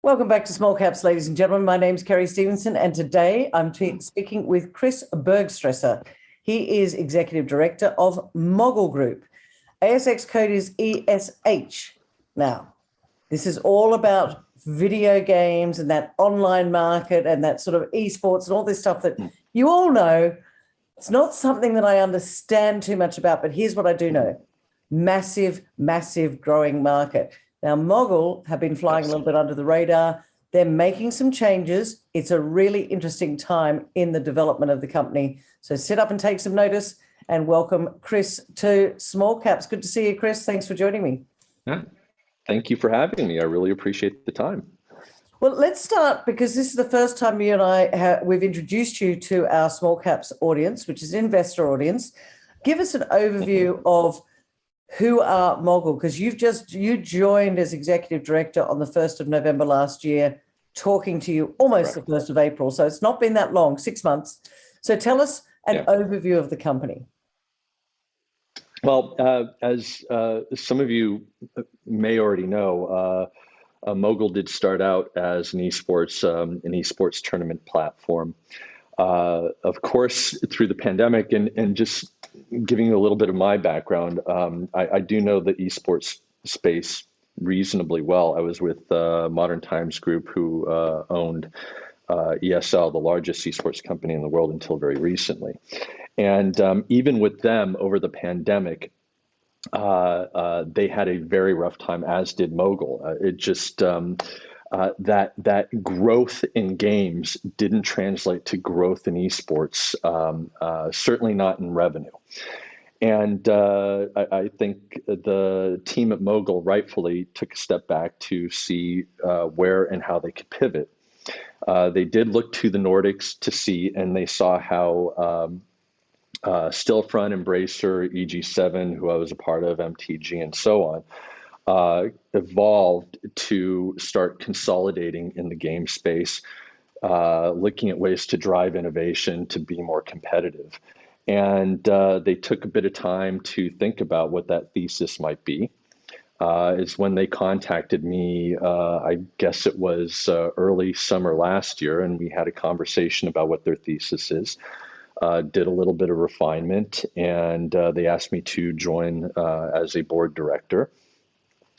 Welcome back to Small Caps, ladies and gentlemen. My name's Kerry Stevenson, and today I'm speaking with Chris Bergstresser. He is Executive Director of Mogul Group. ASX code is ESH. Now, this is all about video games and that online market and that sort of esports and all this stuff that you all know. It's not something that I understand too much about, but here's what I do know. Massive, massive growing market. Now, Mogul have been flying a little bit under the radar. They're making some changes. It's a really interesting time in the development of the company. So sit up and take some notice and welcome Chris to Small Caps. Good to see you, Chris. Thanks for joining me. Yeah. Thank you for having me. I really appreciate the time. Well, let's start because this is the first time you and we've introduced you to our Small Caps audience, which is an investor audience. Give us an overview of who are Mogul, because you joined as Executive Director on the 1st of November last year, talking to you almost the 1st of April. So it's not been that long, 6 months. So tell us an overview of the company. Well, as some of you may already know, Mogul did start out as an esports tournament platform. Of course, through the pandemic and just giving you a little bit of my background, I do know the esports space reasonably well. I was with Modern Times Group, who owned ESL, the largest esports company in the world until very recently. And even with them over the pandemic, they had a very rough time, as did Mogul. It just that growth in games didn't translate to growth in esports, certainly not in revenue. And I think the team at Mogul rightfully took a step back to see where and how they could pivot. They did look to the Nordics to see, and they saw how Stillfront, Embracer, EG7, who I was a part of, MTG, and so on, evolved to start consolidating in the game space, looking at ways to drive innovation to be more competitive. And they took a bit of time to think about what that thesis might be. Is when they contacted me, I guess it was early summer last year, and we had a conversation about what their thesis is. Did a little bit of refinement, and they asked me to join as a board director.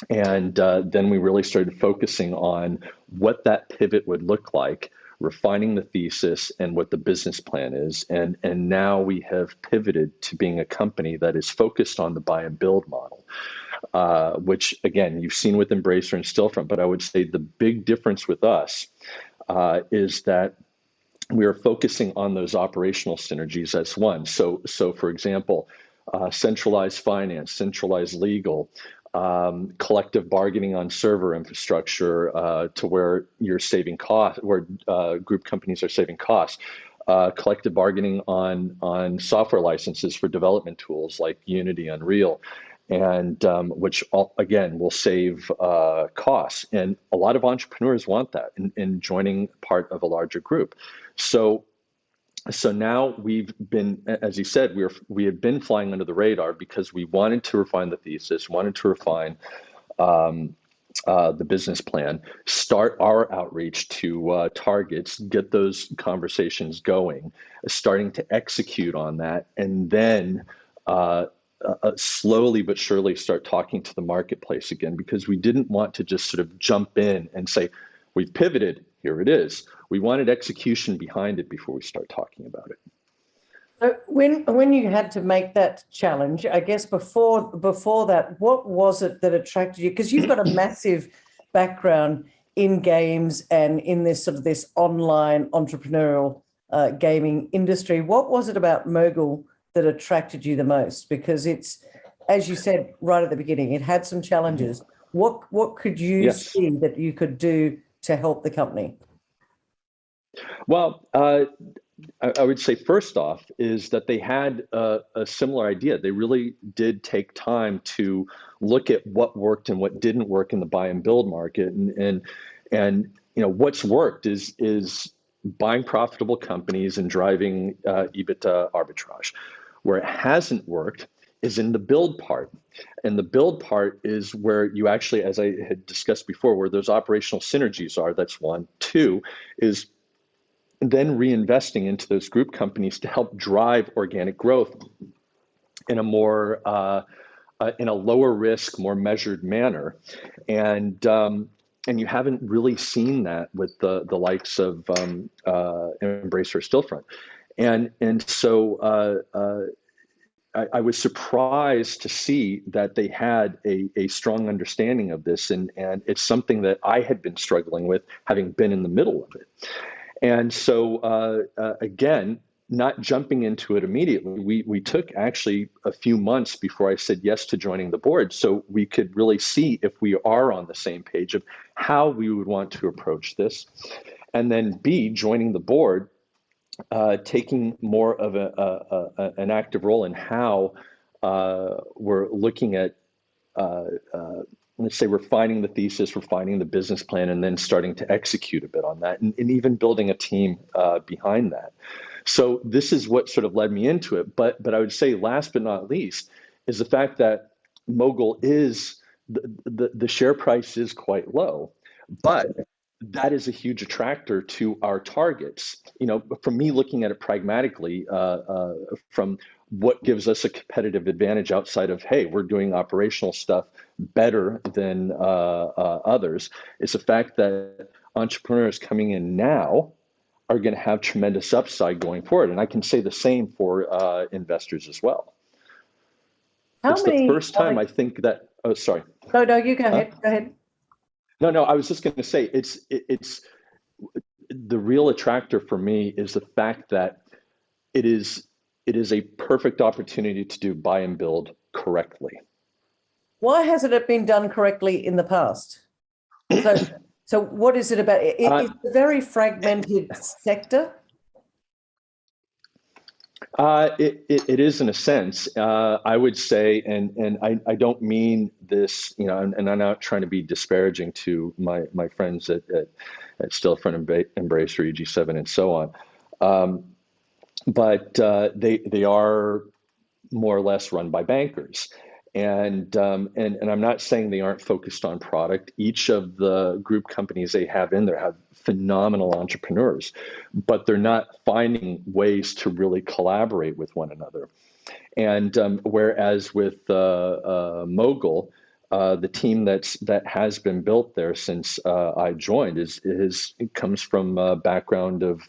And then we really started focusing on what that pivot would look like, refining the thesis and what the business plan is. And now we have pivoted to being a company that is focused on the buy and build model, which, again, you've seen with Embracer and Stillfront. But I would say the big difference with us is that we are focusing on those operational synergies as one. So for example, centralized finance, centralized legal, collective bargaining on server infrastructure to where you're saving costs, where group companies are saving costs, collective bargaining on software licenses for development tools like Unity, Unreal, and which again will save costs. And a lot of entrepreneurs want that in joining part of a larger group. So now we've been, as you said, we have been flying under the radar because we wanted to refine the thesis, wanted to refine the business plan, start our outreach to targets, get those conversations going, starting to execute on that, and then slowly but surely start talking to the marketplace again, because we didn't want to just sort of jump in and say, we've pivoted, here it is. We wanted execution behind it before we start talking about it. So when you had to make that challenge, I guess before that, what was it that attracted you? Because you've got a massive background in games and in this sort of this online entrepreneurial gaming industry. What was it about Mogul that attracted you the most? Because it's, as you said right at the beginning, it had some challenges. What could you see that you could do to help the company? Well, I would say first off is that they had a similar idea. They really did take time to look at what worked and what didn't work in the buy and build market, and what's worked is buying profitable companies and driving EBITDA arbitrage. Where it hasn't worked is in the build part. And the build part is where you actually, as I had discussed before, where those operational synergies are. That's one. Two is then reinvesting into those group companies to help drive organic growth in a more in a lower risk, more measured manner, and you haven't really seen that with the likes of Embracer Stillfront, and so I was surprised to see that they had a strong understanding of this, and it's something that I had been struggling with, having been in the middle of it. And so again, not jumping into it immediately, we took actually a few months before I said yes to joining the board, so we could really see if we are on the same page of how we would want to approach this. And then B, joining the board, taking more of an active role in how we're looking at, let's say, refining the thesis, refining the business plan, and then starting to execute a bit on that, and even building a team behind that. So this is what sort of led me into it. But I would say, last but not least, is the fact that Mogul is, the share price is quite low, but that is a huge attractor to our targets. You know, from me looking at it pragmatically, from what gives us a competitive advantage outside of, hey, we're doing operational stuff better than others, is the fact that entrepreneurs coming in now are going to have tremendous upside going forward. And I can say the same for investors as well. It's the first time I think that, oh, sorry. No, you go ahead. Go ahead. No, I was just going to say, it's the real attractor for me is the fact that it is a perfect opportunity to do buy and build correctly. Why hasn't it been done correctly in the past? So what is it about? It's a very fragmented sector. It is, in a sense, I would say, and I don't mean this, you know, and I'm not trying to be disparaging to my friends at Stillfront, Embracer, EG7, and so on, but they are more or less run by bankers. And I'm not saying they aren't focused on product. Each of the group companies they have in there have phenomenal entrepreneurs, but they're not finding ways to really collaborate with one another. And whereas with Mogul, the team that has been built there since I joined it comes from a background of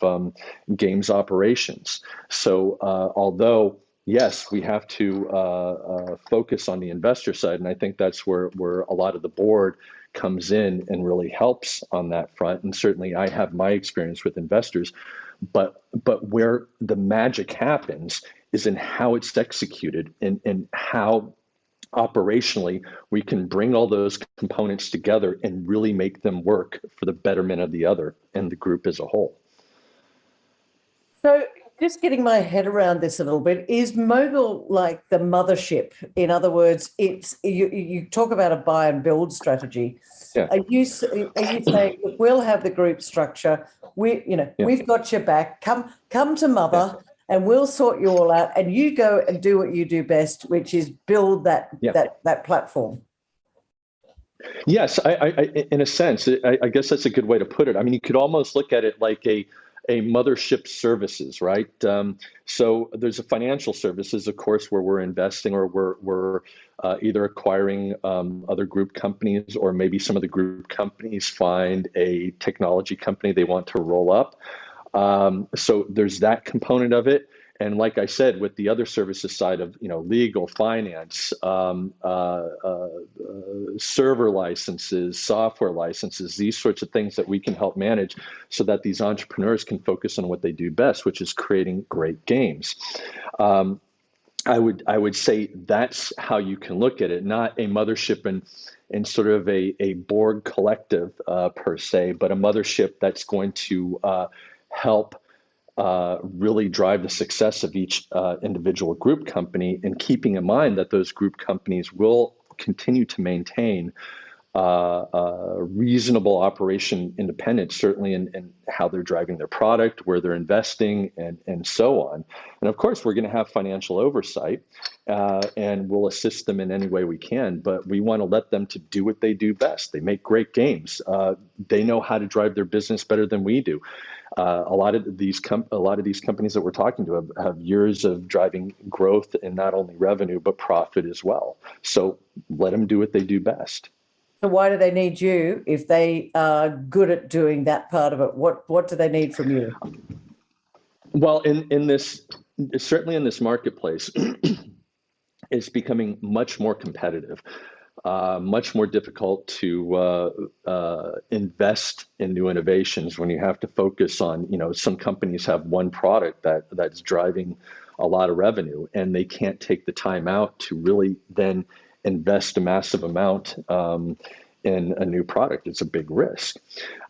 games operations. So although yes, we have to focus on the investor side, and I think that's where a lot of the board comes in and really helps on that front. And certainly I have my experience with investors, but where the magic happens is in how it's executed and how operationally we can bring all those components together and really make them work for the betterment of the other and the group as a whole. So just getting my head around this a little bit, is Mogul like the mothership? In other words, it's you talk about a buy and build strategy. Yeah. Are you saying we'll have the group structure? We've got your back. Come to mother, and we'll sort you all out. And you go and do what you do best, which is build that platform. Yes, I in a sense, I guess that's a good way to put it. I mean, you could almost look at it like a mothership services, right? So there's a financial services, of course, where we're investing or we're either acquiring other group companies, or maybe some of the group companies find a technology company they want to roll up. So there's that component of it. And like I said, with the other services side of, legal, finance, server licenses, software licenses, these sorts of things that we can help manage so that these entrepreneurs can focus on what they do best, which is creating great games. I would say that's how you can look at it, not a mothership and sort of a board collective per se, but a mothership that's going to help really drive the success of each individual group company, and keeping in mind that those group companies will continue to maintain reasonable operation independence, certainly in how they're driving their product, where they're investing, and so on. And of course, we're going to have financial oversight, and we'll assist them in any way we can. But we want to let them to do what they do best. They make great games. They know how to drive their business better than we do. A lot of these companies that we're talking to have years of driving growth in not only revenue but profit as well. So let them do what they do best. So why do they need you if they are good at doing that part of it? What do they need from you? Well, in this, certainly in this marketplace, it's becoming much more competitive, much more difficult to invest in new innovations when you have to focus on, some companies have one product that's driving a lot of revenue, and they can't take the time out to really then invest a massive amount in a new product. It's a big risk.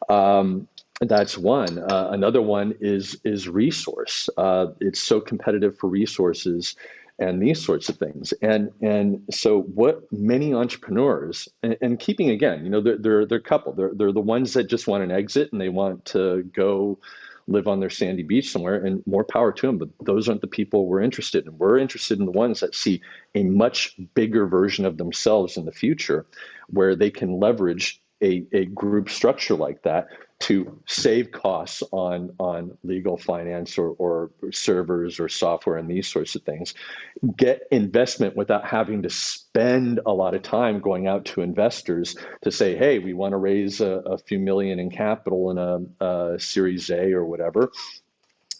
That's one. Another one is resource. It's so competitive for resources and these sorts of things. And so what many entrepreneurs, and keeping again, they're a couple. They're the ones that just want an exit and they want to go live on their sandy beach somewhere, and more power to them. But those aren't the people we're interested in. We're interested in the ones that see a much bigger version of themselves in the future, where they can leverage a group structure like that to save costs on legal, finance, or servers or software and these sorts of things, get investment without having to spend a lot of time going out to investors to say, hey, we want to raise a few million in capital in a Series A or whatever.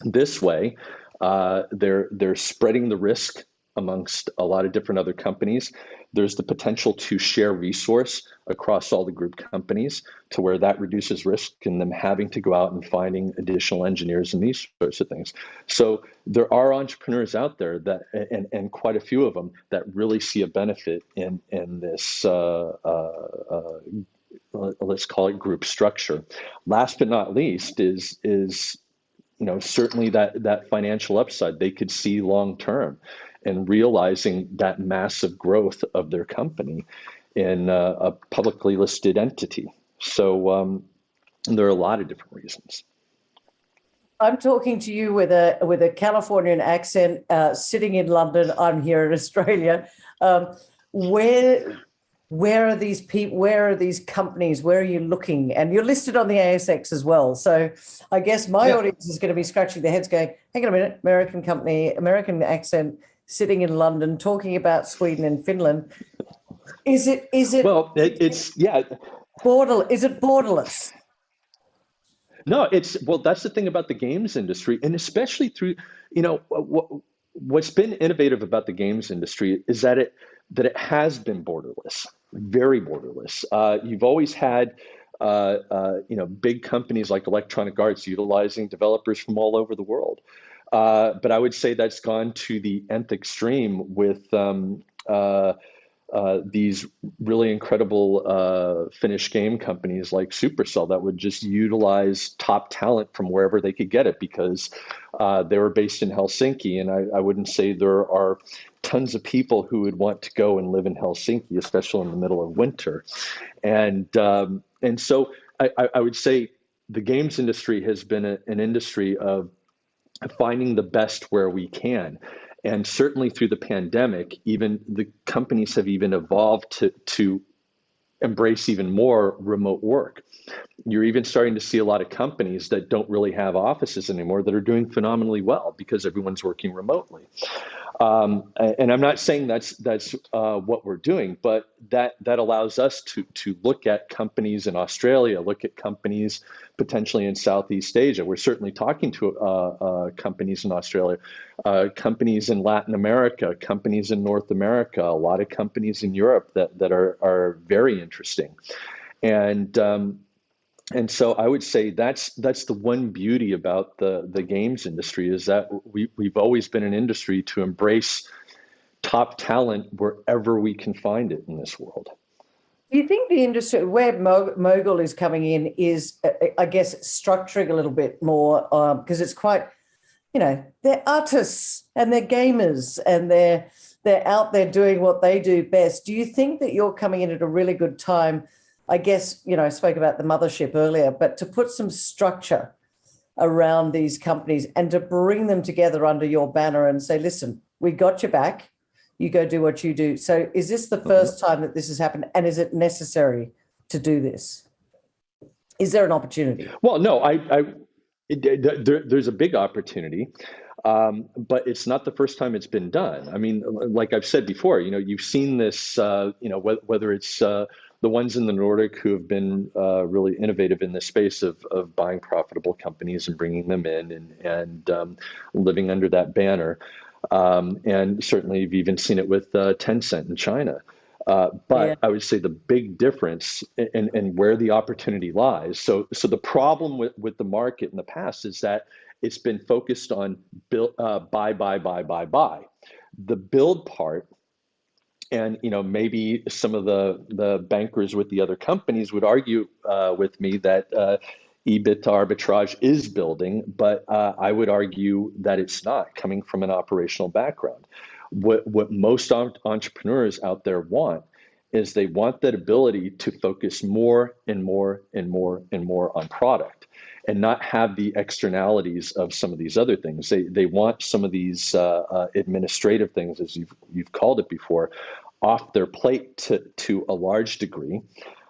This way, they're spreading the risk amongst a lot of different other companies. There's the potential to share resource across all the group companies to where that reduces risk in them having to go out and finding additional engineers and these sorts of things. So there are entrepreneurs out there that, and quite a few of them, that really see a benefit in this, let's call it group structure. Last but not least is certainly that financial upside they could see long term, and realizing that massive growth of their company in a publicly listed entity. So there are a lot of different reasons. I'm talking to you with a Californian accent, sitting in London. I'm here in Australia. Where are these people? Where are these companies? Where are you looking? And you're listed on the ASX as well. So I guess my audience is going to be scratching their heads going, hang on a minute, American company, American accent, sitting in London, talking about Sweden and Finland. Is it? Well, it's borderless? No, that's the thing about the games industry, and especially through, what's been innovative about the games industry is that it has been borderless, very borderless. You've always had, big companies like Electronic Arts utilizing developers from all over the world. But I would say that's gone to the nth extreme with these really incredible Finnish game companies like Supercell that would just utilize top talent from wherever they could get it, because they were based in Helsinki. And I wouldn't say there are tons of people who would want to go and live in Helsinki, especially in the middle of winter. And so I would say the games industry has been an industry of finding the best where we can. And certainly through the pandemic, even the companies have even evolved to embrace even more remote work. You're even starting to see a lot of companies that don't really have offices anymore that are doing phenomenally well because everyone's working remotely. And I'm not saying that's what we're doing, but that allows us to look at companies in Australia, look at companies potentially in Southeast Asia. We're certainly talking to companies in Australia, companies in Latin America, companies in North America, a lot of companies in Europe that are very interesting. And so I would say that's the one beauty about the games industry, is that we've always been an industry to embrace top talent wherever we can find it in this world. Do you think the industry where Mogul is coming in is, I guess, structuring a little bit more, because it's quite, they're artists and they're gamers and they're out there doing what they do best. Do you think that you're coming in at a really good time I guess, I spoke about the mothership earlier, but to put some structure around these companies and to bring them together under your banner and say, listen, we got your back. You go do what you do. So is this the first time that this has happened? And is it necessary to do this? Is there an opportunity? Well, no, there's a big opportunity, but it's not the first time it's been done. I mean, like I've said before, you've seen this, whether it's the ones in the Nordic who have been really innovative in this space of buying profitable companies and bringing them in and living under that banner. And certainly you've even seen it with Tencent in China. But I would say the big difference and where the opportunity lies. So the problem with the market in the past is that it's been focused on buy. The build part, and maybe some of the bankers with the other companies would argue with me that EBITDA arbitrage is building, but I would argue that it's not, coming from an operational background. What most entrepreneurs out there want is they want that ability to focus more and more and more and more on product and not have the externalities of some of these other things. They want some of these administrative things, as you've called it before, off their plate to a large degree,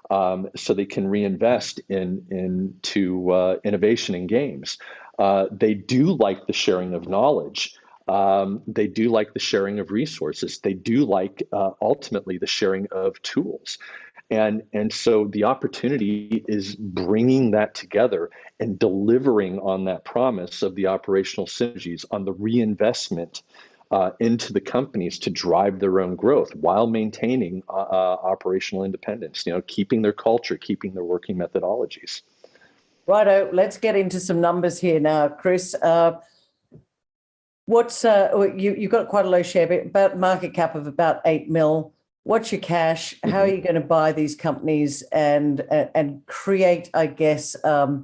so they can reinvest into innovation in games. They do like the sharing of knowledge. They do like the sharing of resources. They do like ultimately the sharing of tools. And so the opportunity is bringing that together and delivering on that promise of the operational synergies, on the reinvestment into the companies to drive their own growth while maintaining operational independence, keeping their culture, keeping their working methodologies. Righto, let's get into some numbers here now, Chris. What's you've got quite a low share, but about market cap of about 8 mil. What's your cash? How are you going to buy these companies and create, I guess, give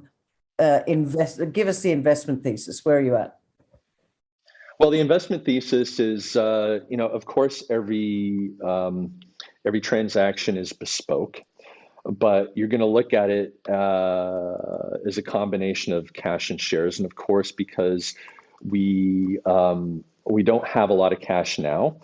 us the investment thesis. Where are you at? Well, the investment thesis is, of course, every transaction is bespoke, but you're going to look at it as a combination of cash and shares. And of course, because we don't have a lot of cash now,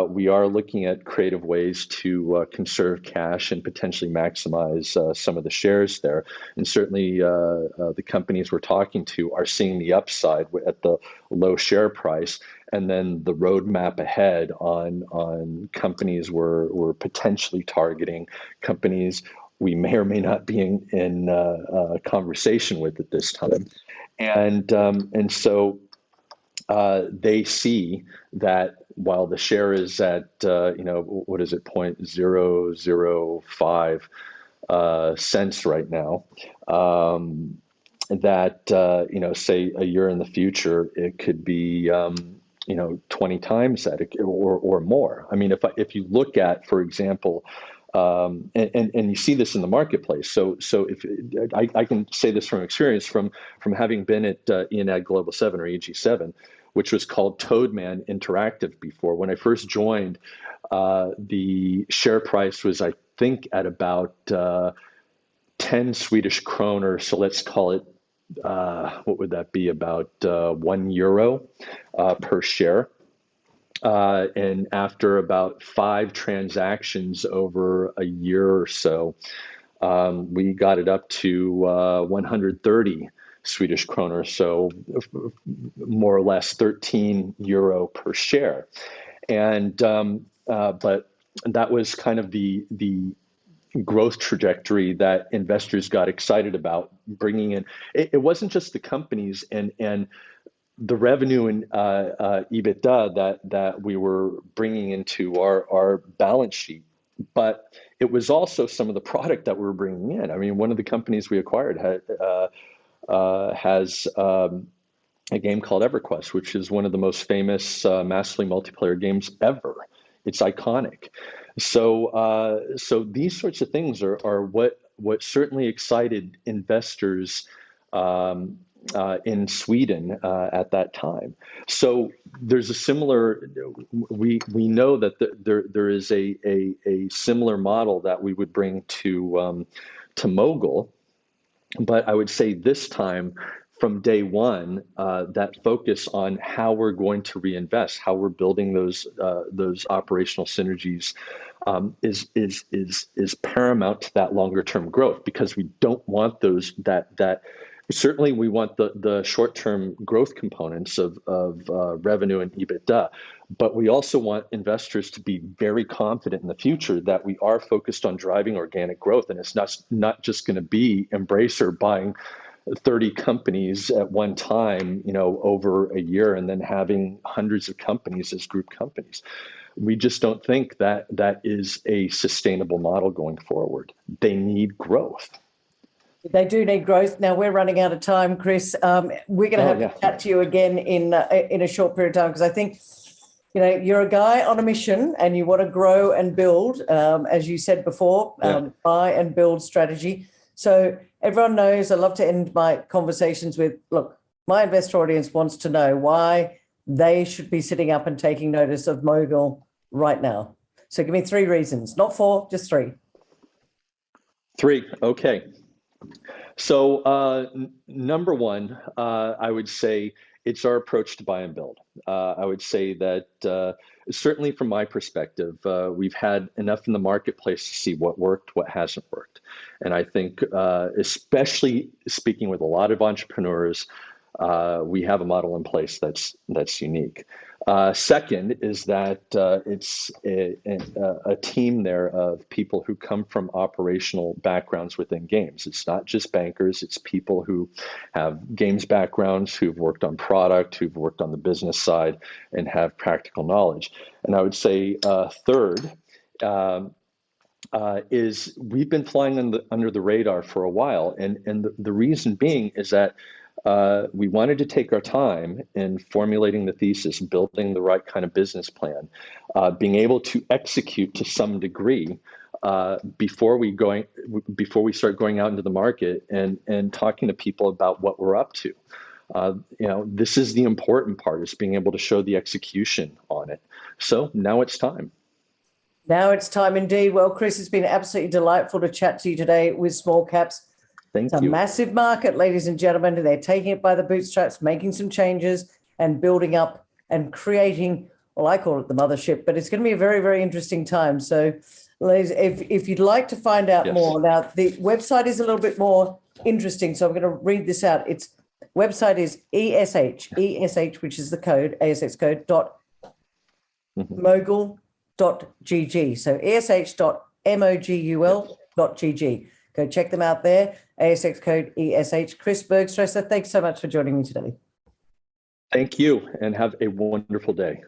we are looking at creative ways to conserve cash and potentially maximize some of the shares there. And certainly the companies we're talking to are seeing the upside at the low share price, and then the roadmap ahead on companies we're potentially targeting, companies we may or may not be in conversation with at this time. And so they see that while the share is at, what is it, 0.005 cents right now, that, say a year in the future, it could be, 20 times that or more. I mean, if you look at, for example, and you see this in the marketplace. So if I can say this from experience, from having been at Enad Global 7 or EG7, which was called Toadman Interactive before. When I first joined, the share price was, I think, at about 10 Swedish kroner. So let's call it, what would that be? About €1 per share. And after about 5 transactions over a year or so, we got it up to 130 Swedish kroner, so more or less €13 per share. And but that was kind of the growth trajectory that investors got excited about bringing in. It wasn't just the companies and the revenue and EBITDA that we were bringing into our balance sheet, but it was also some of the product that we were bringing in. I mean, one of the companies we acquired has a game called EverQuest, which is one of the most famous massively multiplayer games ever. It's iconic. So these sorts of things are what certainly excited investors in Sweden at that time. So there's a similar. We know that there is a similar model that we would bring to Mogul, but I would say this time, from day one, that focus on how we're going to reinvest, how we're building those operational synergies, is paramount to that longer term growth, because we don't want those that. Certainly, we want the short term growth components of revenue and EBITDA, but we also want investors to be very confident in the future that we are focused on driving organic growth, and it's not just going to be Embracer buying 30 companies at one time, over a year, and then having hundreds of companies as group companies. We just don't think that is a sustainable model going forward. They need growth. They do need growth. Now, we're running out of time, Chris. We're going to have to chat to you again in a short period of time, because I think, you're a guy on a mission and you want to grow and build, as you said before, buy and build strategy. So everyone knows I love to end my conversations with, look, my investor audience wants to know why they should be sitting up and taking notice of Mogul right now. So give me 3 reasons, not 4, just 3. 3, okay. So number one, I would say it's our approach to buy and build. I would say that certainly from my perspective, we've had enough in the marketplace to see what worked, what hasn't worked. And I think especially speaking with a lot of entrepreneurs, we have a model in place that's unique. Second is that it's a team there of people who come from operational backgrounds within games. It's not just bankers, it's people who have games backgrounds, who've worked on product, who've worked on the business side, and have practical knowledge. And I would say third, is we've been flying under the radar for a while. And the reason being is that we wanted to take our time in formulating the thesis, building the right kind of business plan, being able to execute to some degree before we start going out into the market and talking to people about what we're up to. This is the important part, is being able to show the execution on it. So now it's time. Now it's time indeed. Well, Chris, it's been absolutely delightful to chat to you today with Small Caps. Thank you. It's a massive market, ladies and gentlemen. They're taking it by the bootstraps, making some changes and building up and creating, well, I call it the mothership, but it's going to be a very, very interesting time. So, ladies, if you'd like to find out more, now the website is a little bit more interesting, so I'm going to read this out. Its website is ESH, which is the code, ASX code, mogul.gg. So esh.mogul.gg. Go check them out there. ASX code ESH. Chris Bergstresser, thanks so much for joining me today. Thank you, and have a wonderful day.